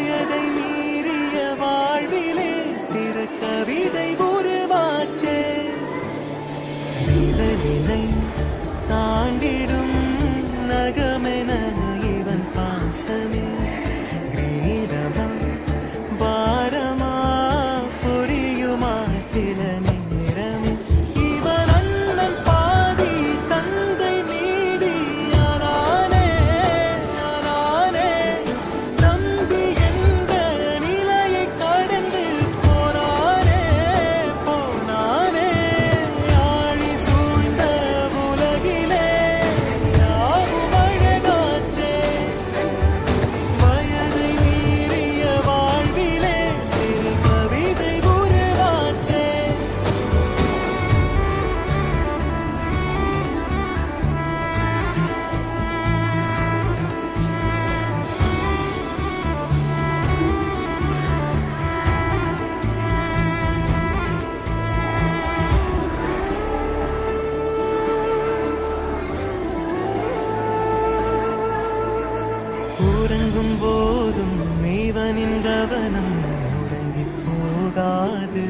வயதை மீறிய வாழ்விலே சிறு கவிதை உருவாச்சே. இதழினை தாண்டிடும் நகமென இவன் பாசமே கிரீடமா பாரமா புரியுமா சில நேரமே. இவன் அண்ணன் பாதி தந்தை மீதி ஆனானே ஆனானே. தம்பி என்ற நிலையை கடந்து போனானே போனானே. ஆழி சூழ்ந்த உலகிலே யாவும் அழகாச்சே. வயதை மீறிய வாழ்விலே சிறு கவிதை உருவாச்சே. உறங்கும் போதும் இவனின் கவனம் உறங்கி போகாது.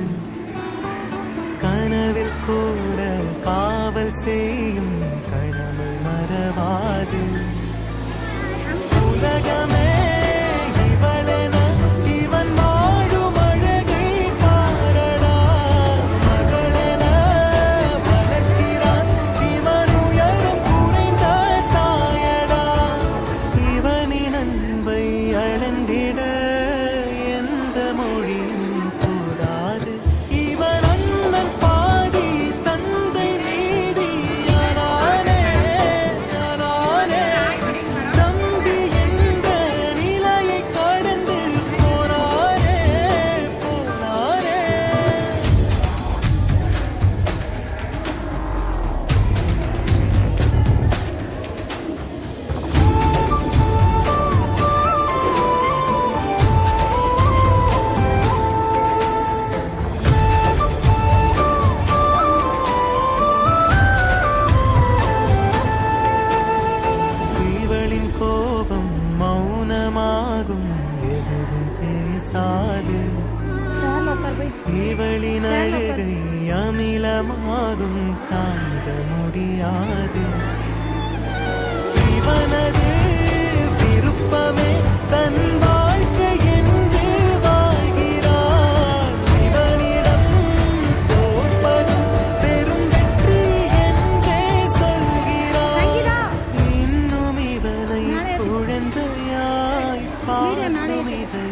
கனவில் கூட காவல் செய்யும் கடமை மறவாது. உலகமே இவளென இவன் வாழும் அழகை பாரடா. மகளென வளர்க்கிறான் இவன் உயரம் குறைந்த தாயடா. இவனின் அன்பை அளந்திட எந்த மொழியும் போதாது. இவன் அண்ணன் பாதி தந்தை மீதி ஆனானே ஆனானே. தம்பி என்ற நிலையை கடந்து போனானே போனானே. இவளின் கோபம் மௌனமாகும் எதுவும் பேசாது. இவளின் அழுகை அமிலமாகும் தாங்க முடியாது. இவனது விருப்பமே தன் வாழ்க்கை என்று வாழ்கிறாள். இவனிடம் தோற்பதும் பெரும் வெற்றி என்றே சொல்கிறாள். இன்னும் இவனை குழந்தையாய் பார்க்கும் இதை